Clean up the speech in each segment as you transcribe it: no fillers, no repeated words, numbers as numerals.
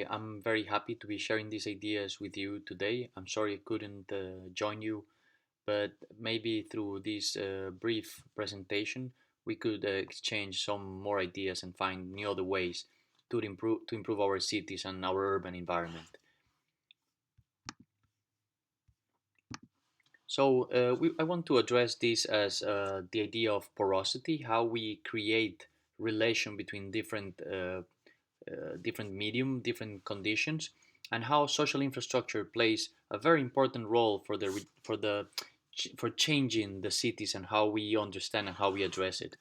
I'm very happy to be sharing these ideas with you today. I'm sorry I couldn't join you, but maybe through this brief presentation, we could exchange some more ideas and find new other ways to improve our cities and our urban environment. I want to address this as the idea of porosity, how we create relation between different medium, different conditions, and how social infrastructure plays a very important role for changing the cities and how we understand and how we address it.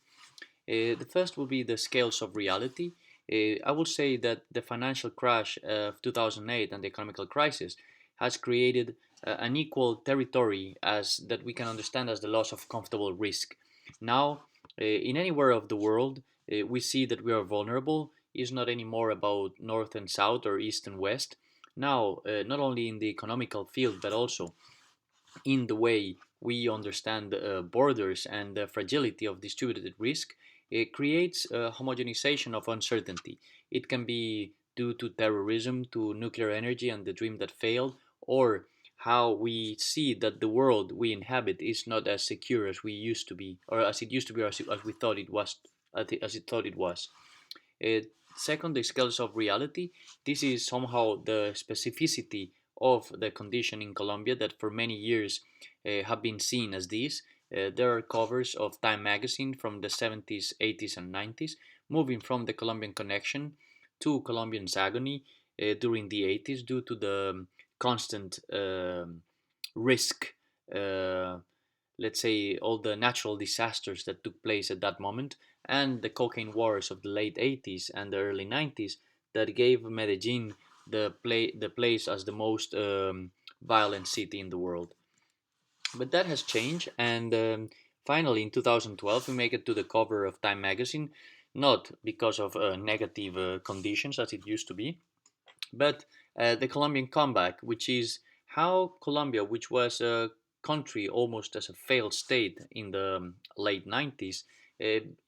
The first will be the scales of reality. I will say that the financial crash of 2008 and the economical crisis has created an equal territory as that we can understand as the loss of comfortable risk. Now, in anywhere of the world, we see that we are vulnerable. It's not anymore about north and south or east and west. Now, not only in the economical field, but also in the way we understand borders and the fragility of distributed risk, it creates a homogenization of uncertainty. It can be due to terrorism, to nuclear energy and the dream that failed, or how we see that the world we inhabit is not as secure as we used to be, or as it used to be, or as we thought it was, as it thought it was. Uh, Second, the scales of reality. This is somehow the specificity of the condition in Colombia that for many years have been seen as these. There are covers of Time magazine from the 70s, 80s, and 90s, moving from the Colombian connection to Colombian's agony during the 80s due to the constant risk, uh, let's say, all the natural disasters that took place at that moment, and the cocaine wars of the late 80s and the early 90s that gave Medellin the place as the most violent city in the world. But that has changed, and finally in 2012 we make it to the cover of Time magazine, not because of negative conditions as it used to be, but the Colombian comeback, which is how Colombia, which was a country almost as a failed state in the late 90s,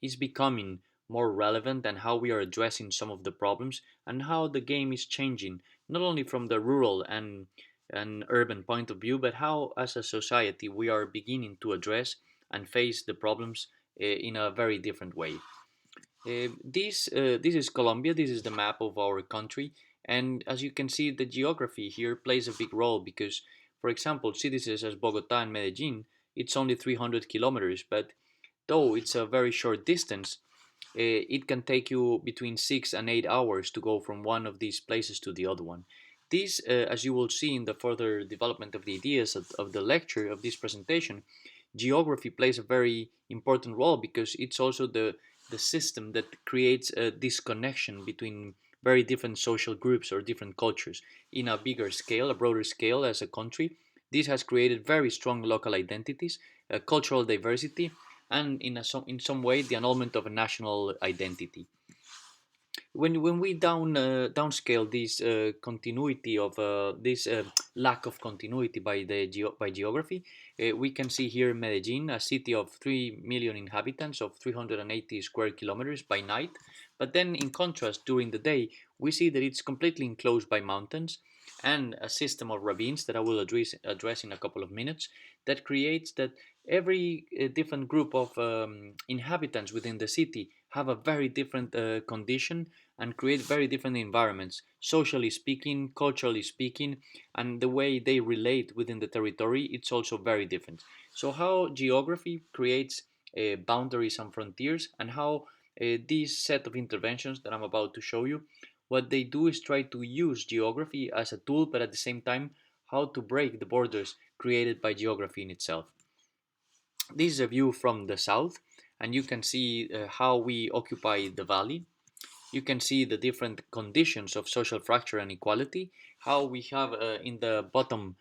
is becoming more relevant, and how we are addressing some of the problems, and how the game is changing, not only from the rural and urban point of view, but how as a society we are beginning to address and face the problems in a very different way. This is Colombia. This is the map of our country, and as you can see, the geography here plays a big role because, for example, cities such as Bogota and Medellin, it's only 300 kilometers, but though it's a very short distance, it can take you between 6 and 8 hours to go from one of these places to the other one. This, as you will see in the further development of the ideas of the lecture of this presentation, geography plays a very important role because it's also the system that creates a disconnection between very different social groups or different cultures in a bigger scale, a broader scale as a country. This has created very strong local identities, cultural diversity, and in some way the annulment of a national identity. When we downscale this continuity of this lack of continuity by geography, we can see here Medellin, a city of 3 million inhabitants of 380 square kilometers by night, but then in contrast during the day we see that it's completely enclosed by mountains and a system of ravines that I will address in a couple of minutes, that creates that every different group of inhabitants within the city have a very different condition and create very different environments, socially speaking, culturally speaking, and the way they relate within the territory, it's also very different. So, how geography creates boundaries and frontiers, and how this set of interventions that I'm about to show you, what they do is try to use geography as a tool, but at the same time, how to break the borders created by geography in itself. This is a view from the south, and you can see how we occupy the valley. You can see the different conditions of social fracture and equality, how we have in the bottom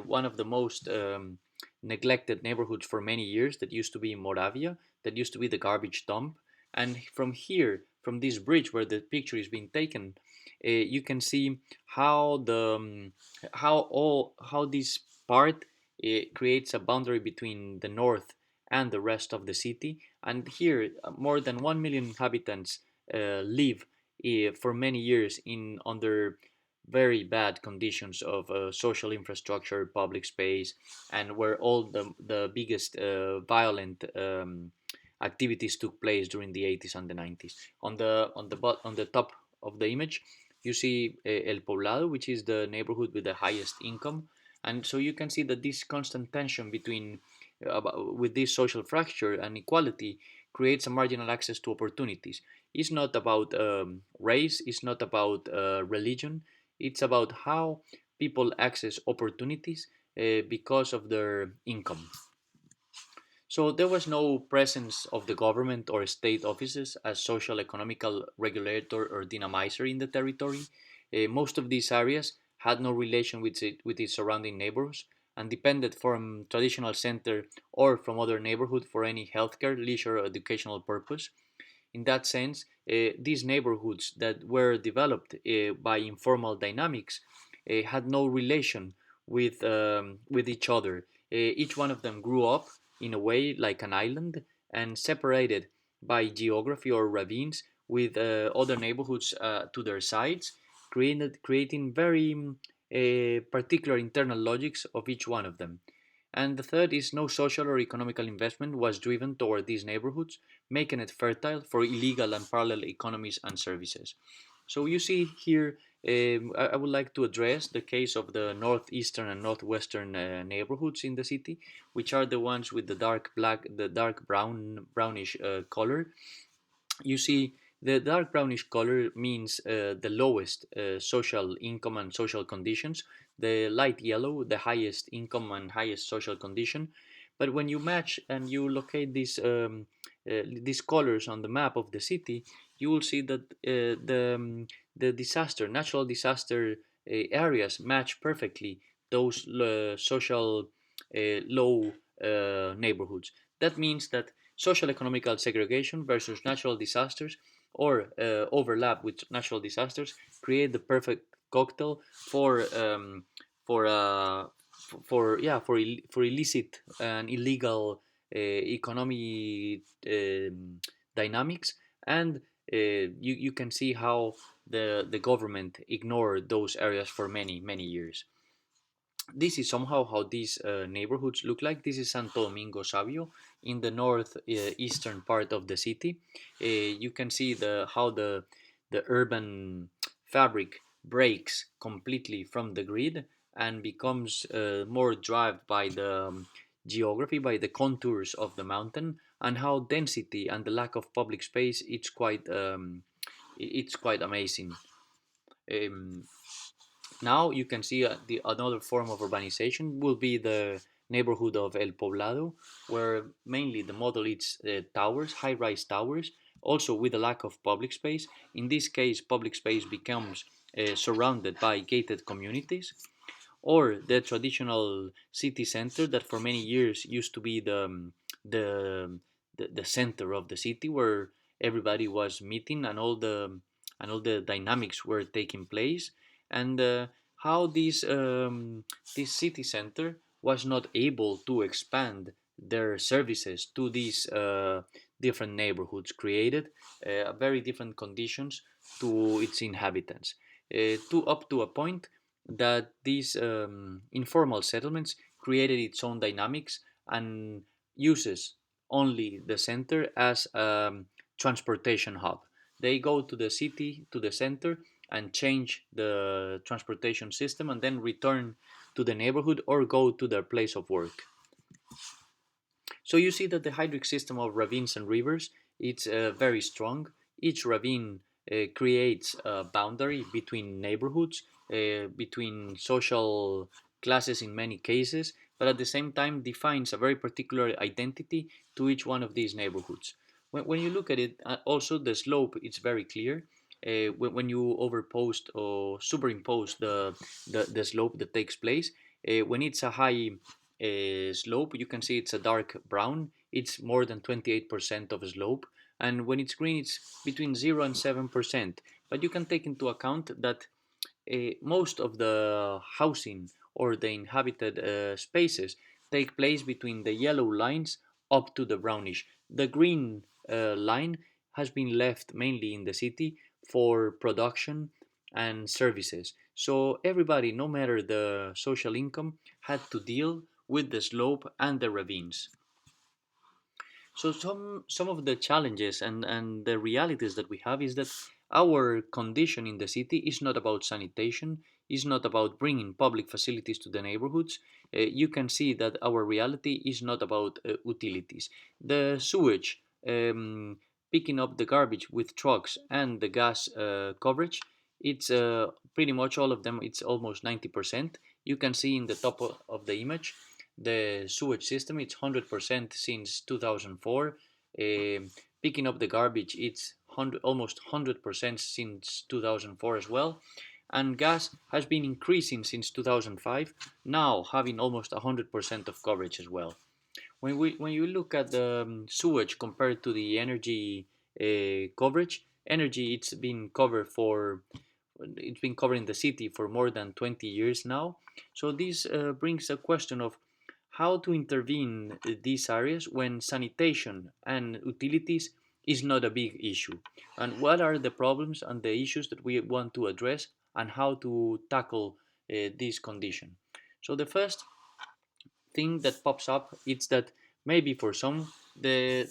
one of the most neglected neighborhoods for many years that used to be Moravia, that used to be the garbage dump. And from here, from this bridge where the picture is being taken, you can see how how this part creates a boundary between the north and the rest of the city. And here, more than 1 million inhabitants live for many years in under very bad conditions of social infrastructure, public space, and where all the biggest violent activities took place during the 80s and the 90s. On the top of the image, you see El Poblado, which is the neighborhood with the highest income, and so you can see that this constant tension between with this social fracture and equality creates a marginal access to opportunities. It's not about race, it's not about religion, it's about how people access opportunities because of their income. So there was no presence of the government or state offices as social economical regulator or dynamizer in the territory. Most of these areas had no relation with its surrounding neighborhoods and depended from traditional center or from other neighborhood for any healthcare, leisure, or educational purpose. In that sense, these neighborhoods that were developed by informal dynamics had no relation with each other. Each one of them grew up in a way like an island and separated by geography or ravines with other neighborhoods to their sides, creating very particular internal logics of each one of them. And the third is no social or economical investment was driven toward these neighborhoods, making it fertile for illegal and parallel economies and services. So you see here, I would like to address the case of the northeastern and northwestern neighborhoods in the city, which are the ones with the dark black, the dark brownish color. You see, the dark brownish color means the lowest social income and social conditions. The light yellow, the highest income and highest social condition. But when you match and you locate these colors on the map of the city, you will see that the natural disaster areas match perfectly those social low neighborhoods. That means that social economical segregation versus natural disasters or overlap with natural disasters create the perfect cocktail for for illicit and illegal economy dynamics, and you can see how the government ignored those areas for many years. This is somehow how these neighborhoods look like. This is Santo Domingo Savio in the north eastern part of the city. You can see how the urban fabric breaks completely from the grid and becomes more driven by the geography, by the contours of the mountain, and how density and the lack of public space it's quite amazing. Um, Now you can see the another form of urbanization will be the neighborhood of El Poblado, where mainly the model is towers, high-rise towers, also with a lack of public space. In this case, public space becomes surrounded by gated communities, or the traditional city center that for many years used to be the the center of the city where everybody was meeting and all the dynamics were taking place, and how this city center was not able to expand their services to these different neighborhoods, created very different conditions to its inhabitants, to up to a point that these informal settlements created its own dynamics and uses only the center as a transportation hub. They go to the city, to the center, and change the transportation system and then return to the neighborhood or go to their place of work. So you see that the hydric system of ravines and rivers it's very strong. Each ravine creates a boundary between neighborhoods, between social classes in many cases, but at the same time defines a very particular identity to each one of these neighborhoods. When you look at it, also the slope it's very clear. When you overpost or superimpose the slope that takes place, when it's a high slope, you can see it's a dark brown. It's more than 28% of slope, and when it's green, it's between 0 and 7%. But you can take into account that most of the housing or the inhabited spaces take place between the yellow lines up to the brownish. The green line has been left mainly in the city for production and services. So everybody, no matter the social income, had to deal with the slope and the ravines. So some of the challenges and the realities that we have is that our condition in the city is not about sanitation, is not about bringing public facilities to the neighborhoods. You can see that our reality is not about utilities. The sewage, picking up the garbage with trucks, and the gas coverage, it's pretty much all of them. It's almost 90%. You can see in the top of the image the sewage system. It's 100% since 2004. Um, Picking up the garbage, it's almost 100% since 2004 as well. And gas has been increasing since 2005, now having almost 100% of coverage as well. When you look at the sewage compared to the energy coverage, energy, it's been covering the city for more than 20 years now. So this brings a question of how to intervene in these areas when sanitation and utilities is not a big issue, and what are the problems and the issues that we want to address, and how to tackle this condition. So the first thing that pops up is that maybe for some the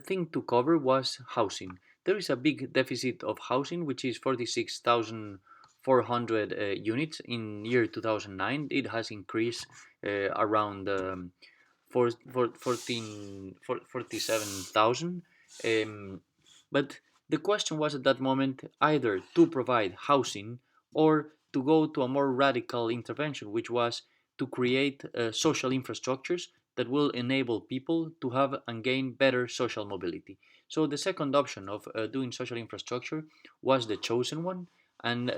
thing to cover was housing. There is a big deficit of housing, which is 46,400 units in year 2009. It has increased around 47,000. But the question was at that moment either to provide housing or to go to a more radical intervention, which was to create social infrastructures that will enable people to have and gain better social mobility. So the second option of doing social infrastructure was the chosen one, and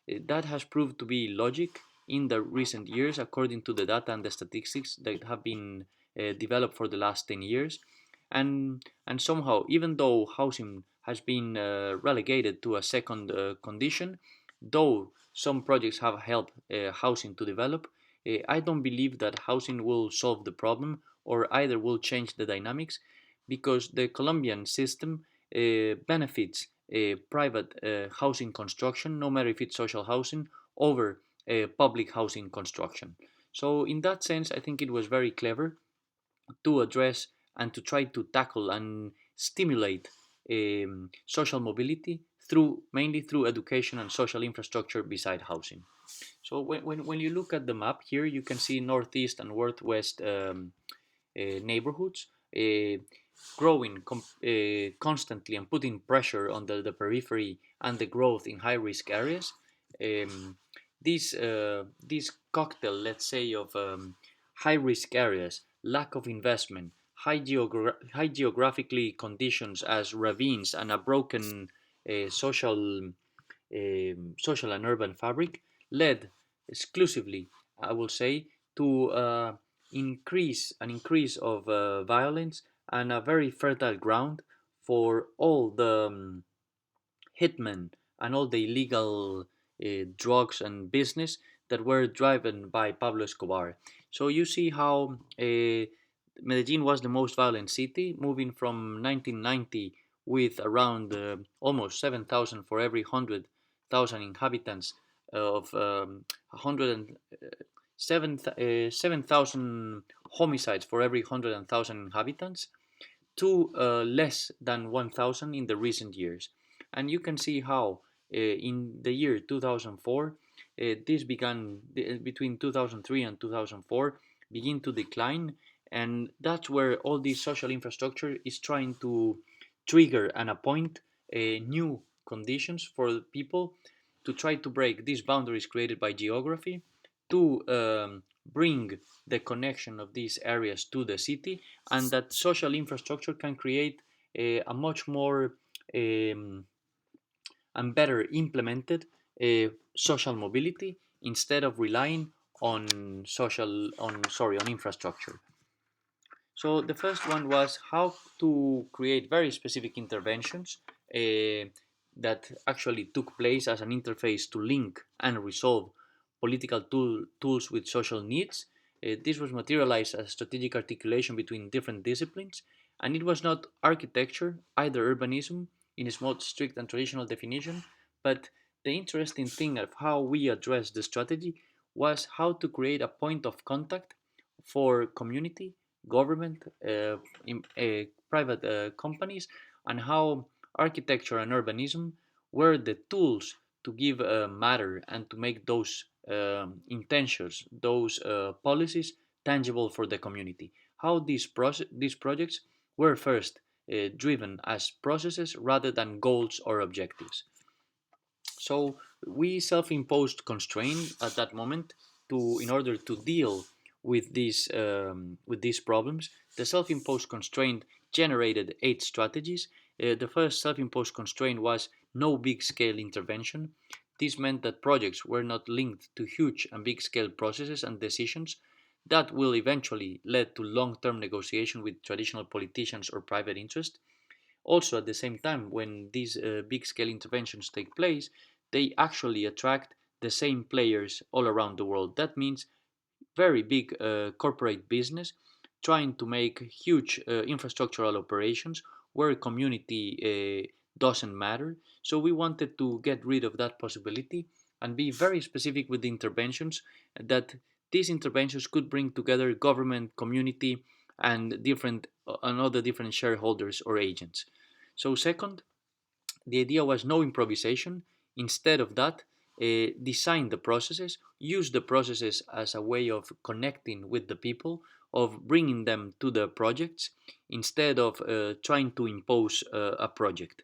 that has proved to be logic in the recent years, according to the data and the statistics that have been developed for the last 10 years. And somehow, even though housing has been relegated to a second condition, though some projects have helped housing to develop, I don't believe that housing will solve the problem or either will change the dynamics, because the Colombian system benefits private housing construction, no matter if it's social housing, over public housing construction. So, in that sense, I think it was very clever to address and to try to tackle and stimulate social mobility through mainly through education and social infrastructure beside housing. So when you look at the map here, you can see northeast and northwest neighborhoods growing constantly and putting pressure on the periphery and the growth in high risk areas. Um, this cocktail, let's say, of high risk areas, lack of investment, high geographically conditions as ravines, and a broken social and urban fabric led exclusively, I will say, to an increase of violence and a very fertile ground for all the hitmen and all the illegal drugs and business that were driven by Pablo Escobar. So you see how Medellin was the most violent city, moving from 1990 with around almost 7,000 for every 100,000 inhabitants of 7,000 homicides for every 100,000 inhabitants to less than 1,000 in the recent years. And you can see how in the year 2004, this began between 2003 and 2004, begin to decline. And that's where all this social infrastructure is trying to trigger and appoint new conditions for people to try to break these boundaries created by geography, to bring the connection of these areas to the city, and that social infrastructure can create a much more um, and better implemented social mobility instead of relying on infrastructure. So the first one was how to create very specific interventions that actually took place as an interface to link and resolve political tools with social needs. This was materialized as strategic articulation between different disciplines, and it was not architecture, either urbanism. in its most strict and traditional definition, but the interesting thing of how we addressed the strategy was how to create a point of contact for community, government, private companies, and how architecture and urbanism were the tools to give matter and to make those intentions, those policies tangible for the community. How these projects were first driven as processes rather than goals or objectives. So we self-imposed constraint at that moment to in order to deal with these problems. The self-imposed constraint generated 8 strategies. The first self-imposed constraint was no big-scale intervention. This meant that projects were not linked to huge and big-scale processes and decisions that will eventually lead to long-term negotiation with traditional politicians or private interest. Also, at the same time, when these big scale interventions take place, they actually attract the same players all around the world. That means very big corporate business trying to make huge infrastructural operations where community doesn't matter. So we wanted to get rid of that possibility and be very specific with the interventions that these interventions could bring together government, community, and other different shareholders or agents. So second, the idea was no improvisation. Instead of that, design the processes, use the processes as a way of connecting with the people, of bringing them to the projects, instead of trying to impose a project.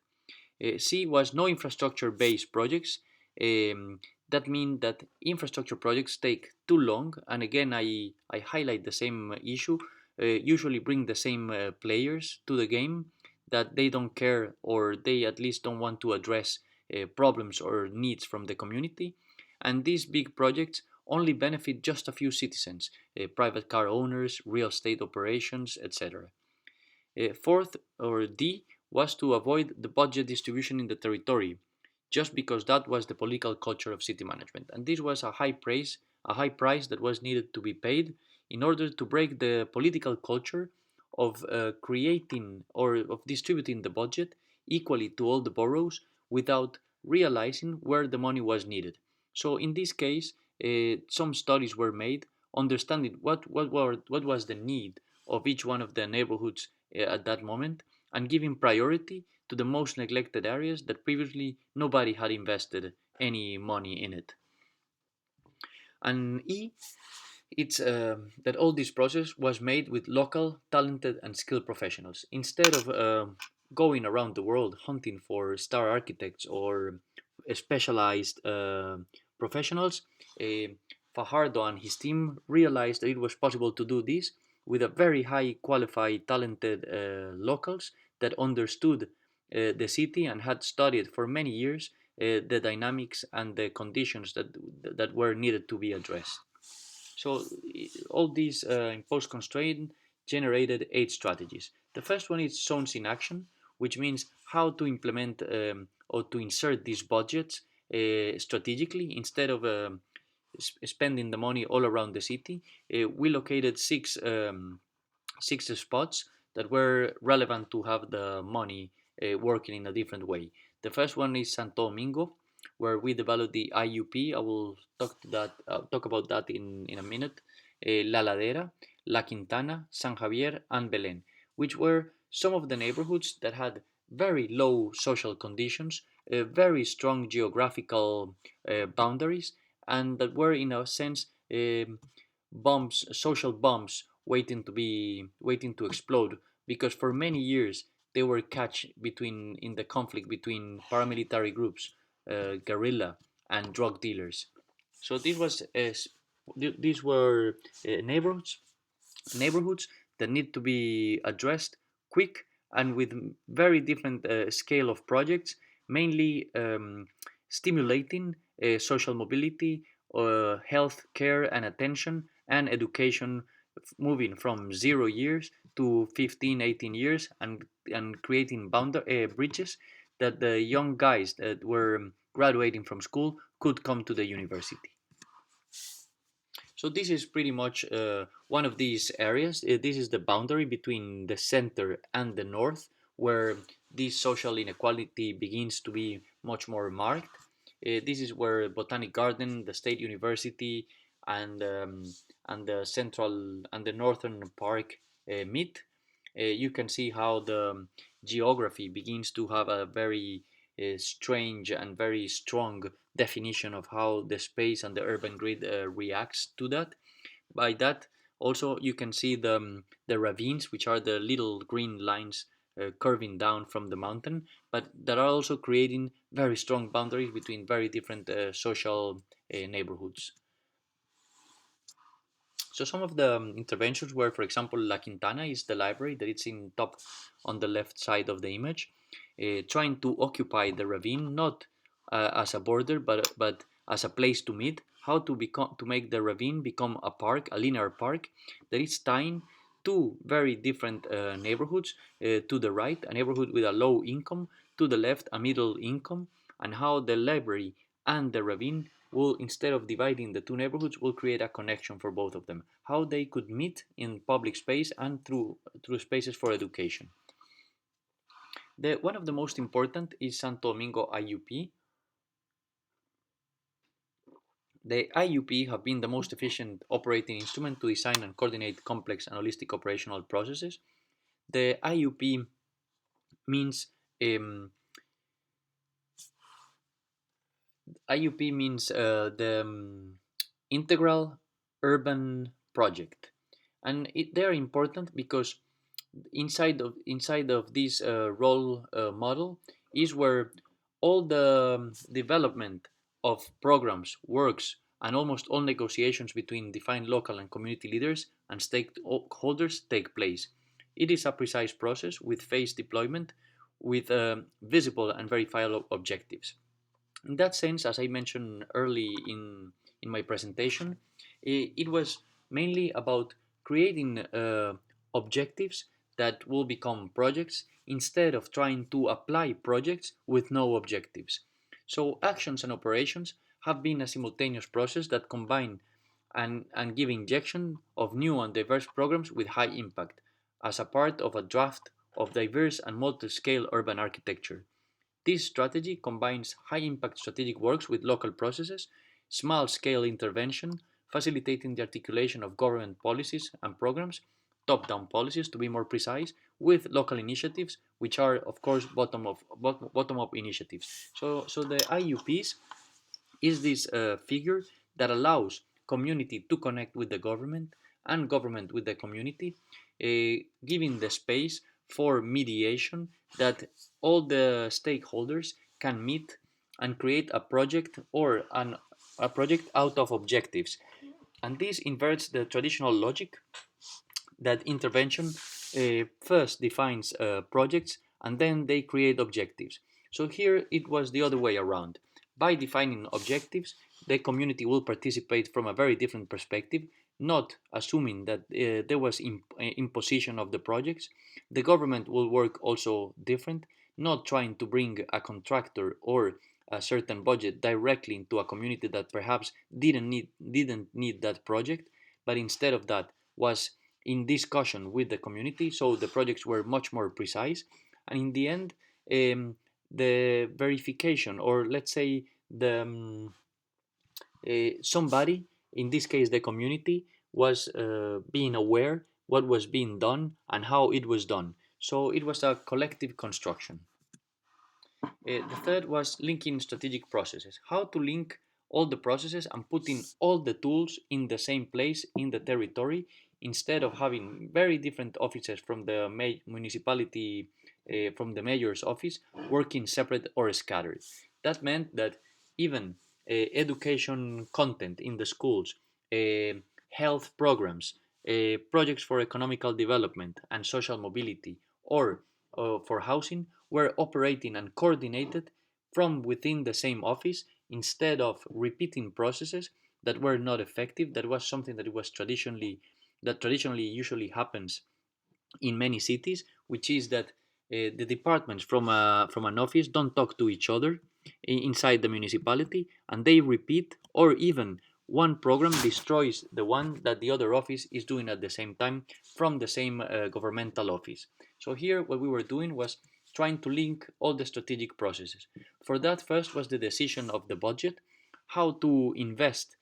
C was no infrastructure based projects. Um, that means that infrastructure projects take too long, and again, I highlight the same issue. Usually bring the same players to the game that they don't care or they at least don't want to address problems or needs from the community. And these big projects only benefit just a few citizens, private car owners, real estate operations, etc. Fourth, or D, was to avoid the budget distribution in the territory, just because that was the political culture of city management. And this was a high price that was needed to be paid in order to break the political culture of creating or of distributing the budget equally to all the boroughs without realizing where the money was needed. So in this case, some studies were made understanding what was the need of each one of the neighborhoods at that moment and giving priority to the most neglected areas that previously nobody had invested any money in it. And E, it's that all this process was made with local, talented, and skilled professionals. Instead of going around the world hunting for star architects or specialized professionals, uh, Fajardo and his team realized that it was possible to do this with a very high qualified, talented locals that understood the city and had studied for many years the dynamics and the conditions that were needed to be addressed. So all these imposed constraint generated 8 strategies. The first one is zones in action, which means how to implement or to insert these budgets strategically instead of spending the money all around the city. We located six spots that were relevant to have the money working in a different way. The first one is Santo Domingo, where we developed the IUP. I will talk about that in a minute. La Ladera, La Quintana, San Javier, and Belén, which were some of the neighborhoods that had very low social conditions, very strong geographical boundaries, and that were in a sense bombs, social bombs waiting to explode because for many years they were catch between in the conflict between paramilitary groups, guerrilla, and drug dealers. So these were neighborhoods neighborhoods that need to be addressed quick and with very different scale of projects, mainly stimulating social mobility, health care and attention, and education, moving from 0 years to 15, 18 years, and creating bridges that the young guys that were graduating from school could come to the university. So this is pretty much one of these areas. This is the boundary between the center and the north, where this social inequality begins to be much more marked. This is where Botanic Garden, the State University, and the Central and the Northern Park meet. You can see how the geography begins to have a very strange and very strong definition of how the space and the urban grid reacts to that. By that, also you can see the ravines, which are the little green lines curving down from the mountain, but that are also creating very strong boundaries between very different social neighborhoods. So some of the interventions were, for example, La Quintana is the library that it's in top on the left side of the image, trying to occupy the ravine not as a border, but as a place to meet. How to make the ravine become a park, a linear park that is tying two very different neighborhoods. To the right, a neighborhood with a low income; to the left, a middle income, and how the library and the ravine will, instead of dividing the two neighborhoods, will create a connection for both of them, how they could meet in public space and through spaces for education. One of the most important is Santo Domingo IUP. The IUP have been the most efficient operating instrument to design and coordinate complex and holistic operational processes. The IUP means um, IUP means the integral urban project, and they are important because inside of this role model is where all the development of programs, works, and almost all negotiations between defined local and community leaders and stakeholders take place. It is a precise process with phased deployment, with visible and verifiable objectives. In that sense, as I mentioned early in my presentation, it was mainly about creating objectives that will become projects instead of trying to apply projects with no objectives. So actions and operations have been a simultaneous process that combine and give injection of new and diverse programs with high impact as a part of a draft of diverse and multi-scale urban architecture. This strategy combines high-impact strategic works with local processes, small-scale intervention, facilitating the articulation of government policies and programs, top-down policies to be more precise, with local initiatives, which are, of course, bottom-up initiatives. So the IUPs is this figure that allows community to connect with the government and government with the community, giving the space for mediation that all the stakeholders can meet and create a project or a project out of objectives. And this inverts the traditional logic that intervention first defines projects and then they create objectives. So here it was the other way around. By defining objectives, the community will participate from a very different perspective, not assuming that there was imposition of the projects. The government will work also different, not trying to bring a contractor or a certain budget directly into a community that perhaps didn't need that project, but instead of that was in discussion with the community, so the projects were much more precise. And in the end, the verification, or let's say somebody, in this case the community, was being aware what was being done and how it was done. So it was a collective construction. The third was linking strategic processes. How to link all the processes and putting all the tools in the same place in the territory instead of having very different offices from the municipality, from the mayor's office, working separate or scattered. That meant that even education content in the schools, health programs, projects for economical development and social mobility, or for housing were operating and coordinated from within the same office instead of repeating processes that were not effective. That was something that traditionally usually happens in many cities, which is that the departments from an office don't talk to each other inside the municipality, and they repeat, or even one program destroys the one that the other office is doing at the same time from the same governmental office. So here, what we were doing was trying to link all the strategic processes. For that, first was the decision of the budget, how to invest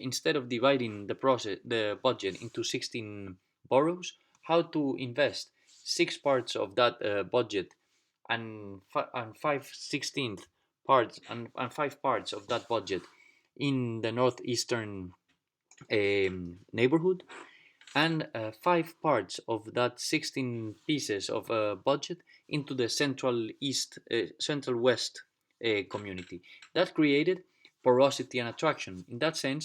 instead of dividing the budget into 16 boroughs, how to invest six parts of that budget and 5/16 parts and five parts of that budget in the northeastern neighborhood, and five parts of that 16 pieces of budget into the central west community. That created porosity and attraction. In that sense,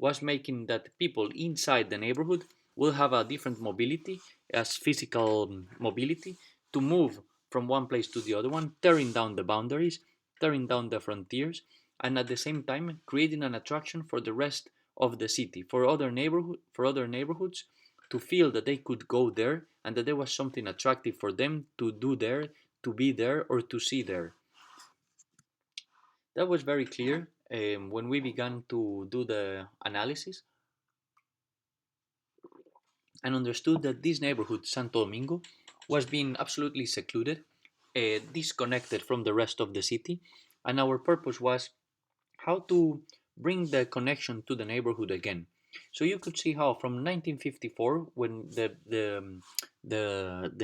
was making that people inside the neighborhood will have a different mobility as physical mobility to move from one place to the other one, tearing down the boundaries, tearing down the frontiers, and at the same time creating an attraction for the rest of the city, for other neighborhoods to feel that they could go there and that there was something attractive for them to do there, to be there, or to see there. That was very clear when we began to do the analysis and understood that this neighborhood, Santo Domingo, was being absolutely secluded, disconnected from the rest of the city, and our purpose was how to bring the connection to the neighborhood again. So you could see how from 1954, when the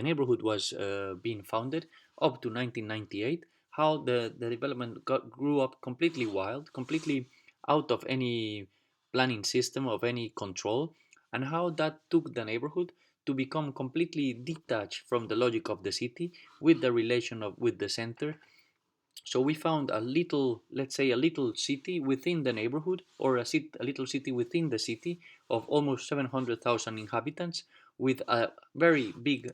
neighborhood was being founded, up to 1998, how the development grew up completely wild, completely out of any planning system, of any control, and how that took the neighborhood to become completely detached from the logic of the city with the relation of with the center. So we found a little, let's say, a little city within the neighborhood, or a little city within the city of almost 700,000 inhabitants, with a very big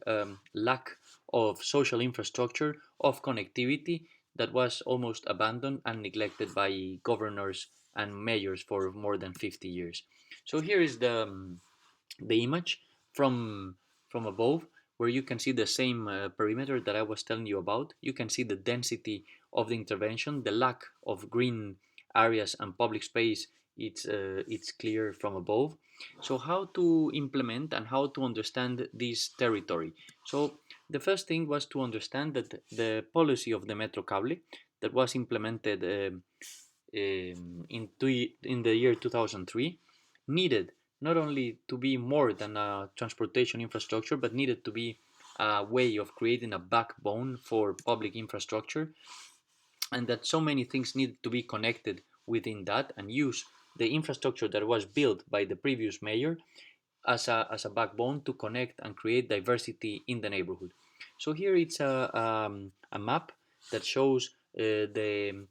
lack of social infrastructure, of connectivity, that was almost abandoned and neglected by governors and mayors for more than 50 years. So here is the image from above, where you can see the same perimeter that I was telling you about. You can see the density of the intervention, the lack of green areas and public space. It's clear from above. So how to implement and how to understand this territory? So the first thing was to understand that the policy of the Metro Cable that was implemented in the year 2003 needed not only to be more than a transportation infrastructure, but needed to be a way of creating a backbone for public infrastructure, and that so many things needed to be connected within that and use the infrastructure that was built by the previous mayor as a backbone to connect and create diversity in the neighborhood. So here it's a map that shows the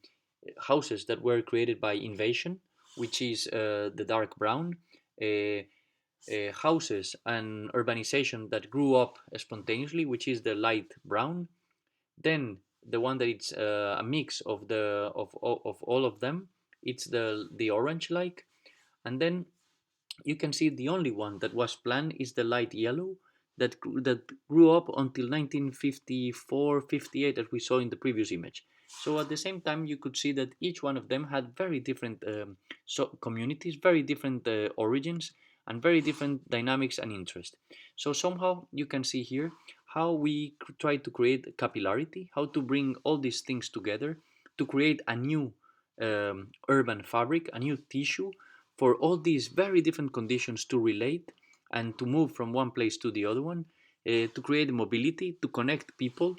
houses that were created by invasion, which is the dark brown, uh, houses and urbanization that grew up spontaneously, which is the light brown. Then the one that it's a mix of of all of them, it's the orange like, and then you can see the only one that was planned is the light yellow that grew up until 1954-58 as we saw in the previous image. So at the same time you could see that each one of them had very different communities, very different origins, and very different dynamics and interest. So somehow you can see here how we try to create capillarity, how to bring all these things together to create a new urban fabric, a new tissue for all these very different conditions to relate and to move from one place to the other one, to create mobility, to connect people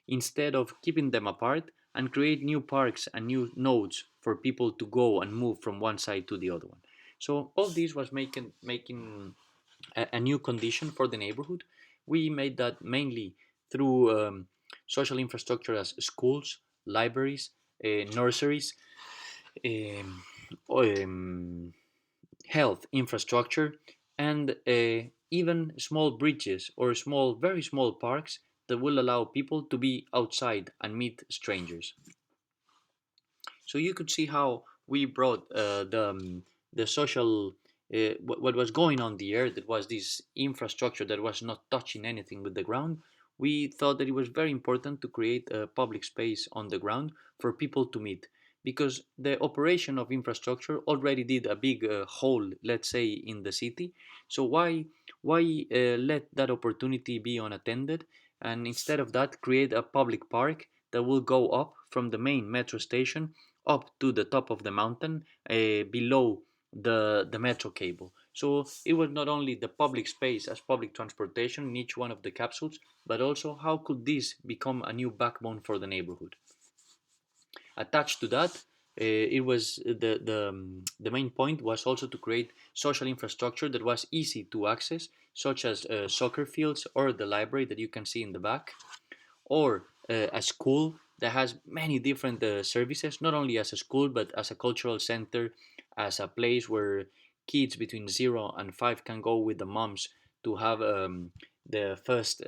instead of keeping them apart, and create new parks and new nodes for people to go and move from one side to the other one. So all this was making a new condition for the neighborhood. We made that mainly through social infrastructure as schools, libraries, nurseries, um, um, health infrastructure, and even small bridges or very small parks that will allow people to be outside and meet strangers. So you could see how we brought the social what was going on there. That was this infrastructure that was not touching anything with the ground. We thought that it was very important to create a public space on the ground for people to meet, because the operation of infrastructure already did a big hole, let's say, in the city. So why let that opportunity be unattended? and instead of that create a public park that will go up from the main metro station up to the top of the mountain, below the metro cable. So it was not only the public space as public transportation in each one of the capsules, but also how could this become a new backbone for the neighborhood. Attached to that, it was the main point was also to create social infrastructure that was easy to access, such as soccer fields or the library that you can see in the back, or a school that has many different services, not only as a school but as a cultural center, as a place where kids between 0 and 5 can go with the moms to have the first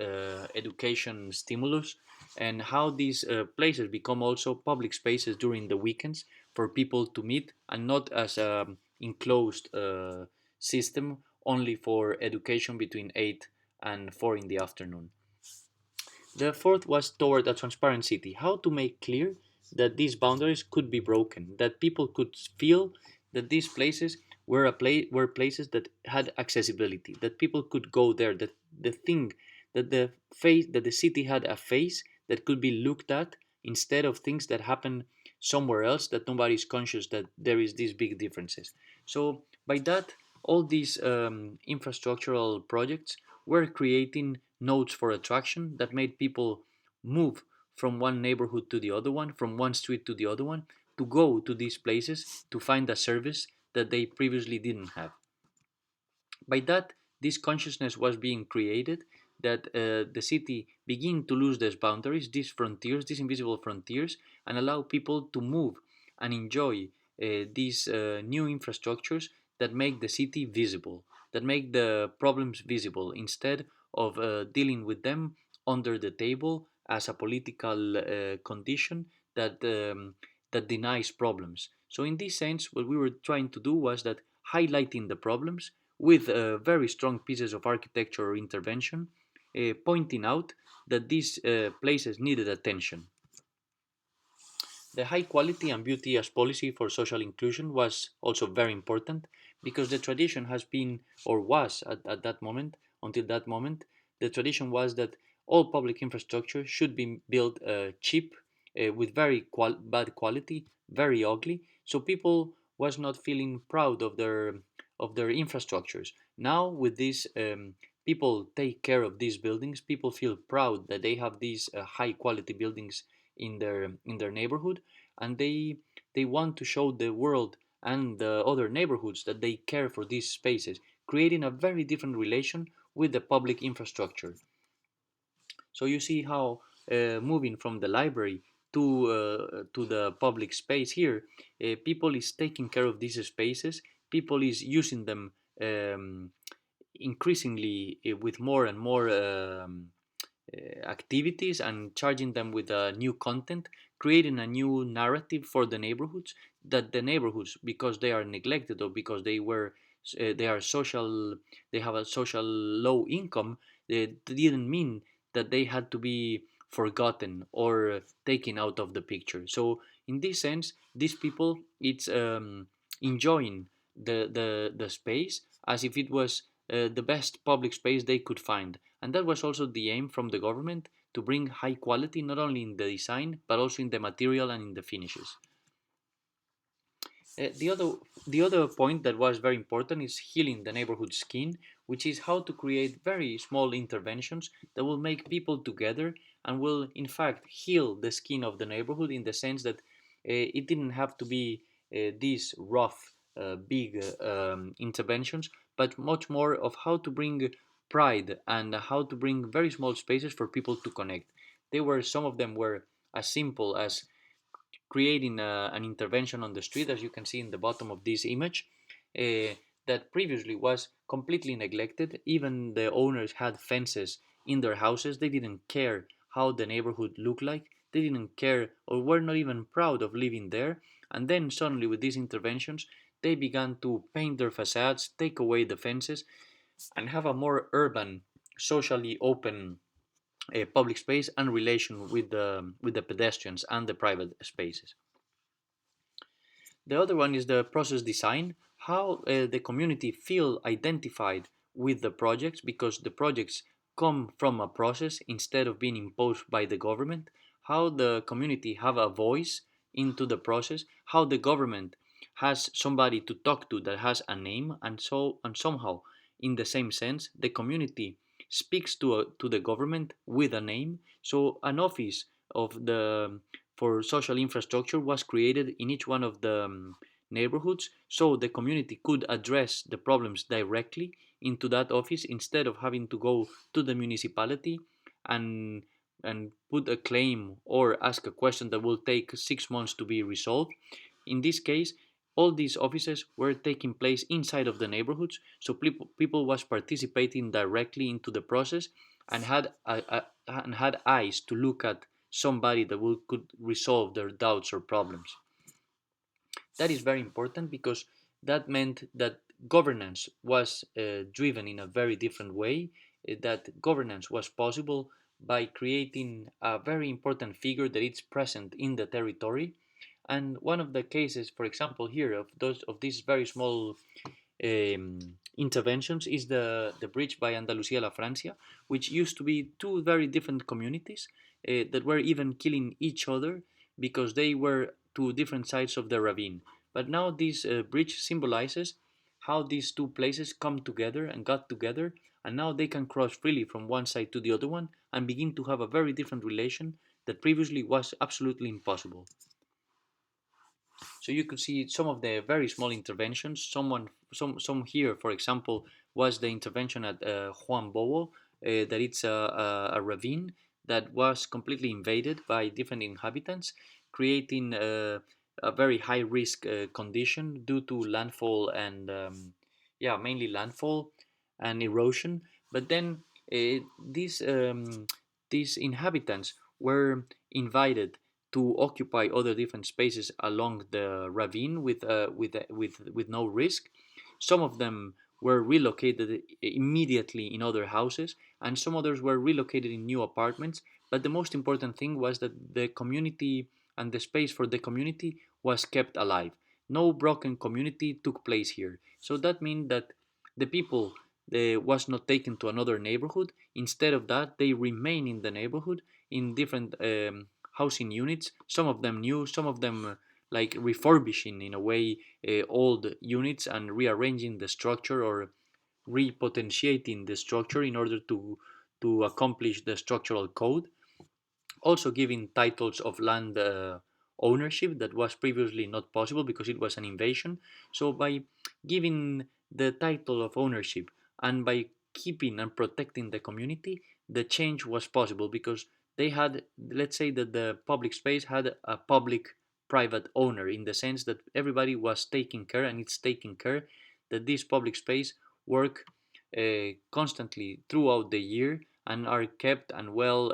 education stimulus, and how these places become also public spaces during the weekends for people to meet, and not as a enclosed system only for education between 8 and 4 in the afternoon. The fourth was toward a transparent city. How to make clear that these boundaries could be broken, that people could feel that these places were places that had accessibility, that people could go there, that the thing that the city had a face that could be looked at, instead of things that happen somewhere else that nobody is conscious that there is these big differences. So by that, all these infrastructural projects were creating nodes for attraction that made people move from one neighborhood to the other one, from one street to the other one, to go to these places to find a service that they previously didn't have. By that, this consciousness was being created, that the city begin to lose these boundaries, these frontiers, these invisible frontiers, and allow people to move and enjoy these new infrastructures that make the city visible, that make the problems visible, instead of dealing with them under the table as a political condition that that denies problems. So in this sense, what we were trying to do was that highlighting the problems with very strong pieces of architecture or intervention, pointing out that these places needed attention. The high quality and beauty as policy for social inclusion was also very important, because the tradition has been, or was at that moment, until that moment, the tradition was that all public infrastructure should be built cheap, with very bad quality, very ugly, so people was not feeling proud of their infrastructures. Now with this, people take care of these buildings. People feel proud that they have these high quality buildings in their neighborhood, and they want to show the world and the other neighborhoods that they care for these spaces, creating a very different relation with the public infrastructure. So you see how moving from the library to the public space here, people is taking care of these spaces. People is using them increasingly, with more and more activities, and charging them with new content, creating a new narrative for the neighborhoods, that the neighborhoods, because they are neglected, or because they are social, they have a social low income, it didn't mean that they had to be forgotten or taken out of the picture. So in this sense, these people, it's enjoying the space as if it was the best public space they could find. And that was also the aim from the government, to bring high quality not only in the design but also in the material and in the finishes. Uh, the other the other point that was very important is healing the neighborhood skin, which is how to create very small interventions that will make people together, and will in fact heal the skin of the neighborhood, in the sense that it didn't have to be these rough, big interventions, but much more of how to bring pride, and how to bring very small spaces for people to connect. They were Some of them were as simple as creating an intervention on the street, as you can see in the bottom of this image, uh, that previously was completely neglected. Even the owners had fences in their houses. They didn't care how the neighborhood looked like. They didn't care, or were not even proud of living there. And then suddenly, with these interventions, they began to paint their facades, take away the fences, and have a more urban, socially open public space and relation with the pedestrians and the private spaces. The other one is the process design, how the community feel identified with the projects, because the projects come from a process instead of being imposed by the government, how the community have a voice into the process, how the government has somebody to talk to that has a name, and somehow in the same sense the community speaks to the government with a name. So an office of the for social infrastructure was created in each one of the neighborhoods, so the community could address the problems directly into that office instead of having to go to the municipality and put a claim or ask a question that will take 6 months to be resolved. In this case, all these offices were taking place inside of the neighborhoods, so people was participating directly into the process and had eyes to look at somebody that could resolve their doubts or problems. That is very important because that meant that governance was driven in a very different way, that governance was possible by creating a very important figure that is present in the territory. And one of the cases, for example, here of these very small interventions is the bridge by Andalusia La Francia, which used to be two very different communities that were even killing each other because they were two different sides of the ravine. But now this bridge symbolizes how these two places come together and got together, and now they can cross freely from one side to the other one and begin to have a very different relation that previously was absolutely impossible. So you could see some of the very small interventions. Some here, for example, was the intervention at Juan Bobo, that it's a ravine that was completely invaded by different inhabitants, creating a very high risk condition due to landfall and yeah, mainly landfall and erosion. But then these these inhabitants were invited to occupy other different spaces along the ravine with no risk. Some of them were relocated immediately in other houses, and some others were relocated in new apartments. But the most important thing was that the community and the space for the community was kept alive. No broken community took place here. So that means that the people was not taken to another neighborhood. Instead of that, they remain in the neighborhood in different housing units. Some of them new, some of them like refurbishing in a way old units and rearranging the structure or repotentiating the structure in order to accomplish the structural code, also giving titles of land ownership that was previously not possible because it was an invasion. So by giving the title of ownership and by keeping and protecting the community, the change was possible because they had, let's say that the public space had a public private owner, in the sense that everybody was taking care, and it's taking care that this public space work constantly throughout the year and are kept and well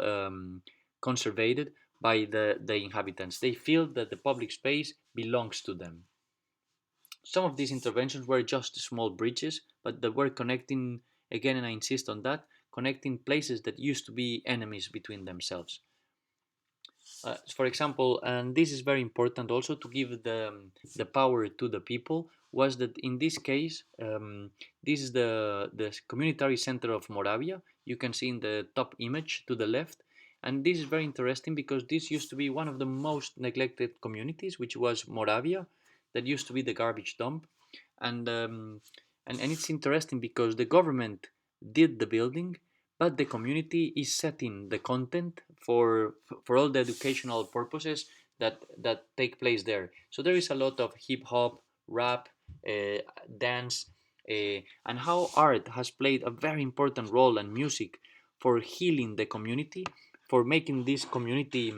conserved by the inhabitants. They feel that the public space belongs to them. Some of these interventions were just small bridges, but that were connecting, again, and I insist on that, connecting places that used to be enemies between themselves. For example, and this is very important also to give the power to the people, was that in this case, this is the communitary center of Moravia. You can see in the top image to the left, and this is very interesting because this used to be one of the most neglected communities, which was Moravia, that used to be the garbage dump, and and it's interesting because the government did the building, but the community is setting the content for all the educational purposes that take place there. So there is a lot of hip hop, rap, uh, dance, and how art has played a very important role, and music, for healing the community, for making this community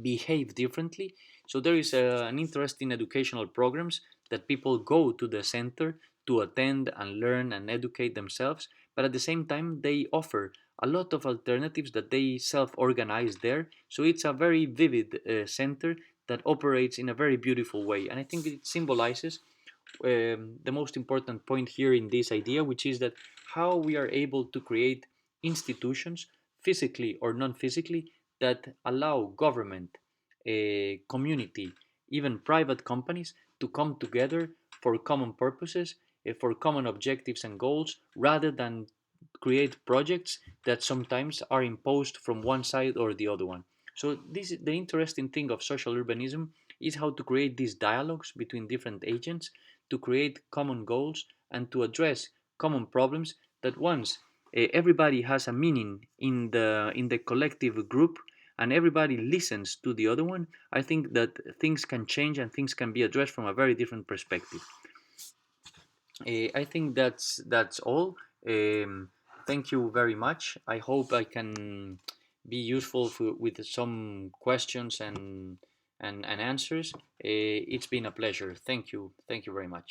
behave differently. So there is an interesting educational programs that people go to the center to attend and learn and educate themselves, but at the same time they offer a lot of alternatives that they self-organize there. So it's a very vivid center that operates in a very beautiful way, and I think it symbolizes the most important point here in this idea, which is that how we are able to create institutions, physically or non-physically, that allow government, community, even private companies to come together for common purposes, for common objectives and goals, rather than create projects that sometimes are imposed from one side or the other one. So this is the interesting thing of social urbanism, is how to create these dialogues between different agents to create common goals and to address common problems that once everybody has a meaning in the collective group and everybody listens to the other one, I think that things can change and things can be addressed from a very different perspective. I think that's all. Thank you very much. I hope I can be useful with some questions and answers. It's been a pleasure. Thank you. Thank you very much.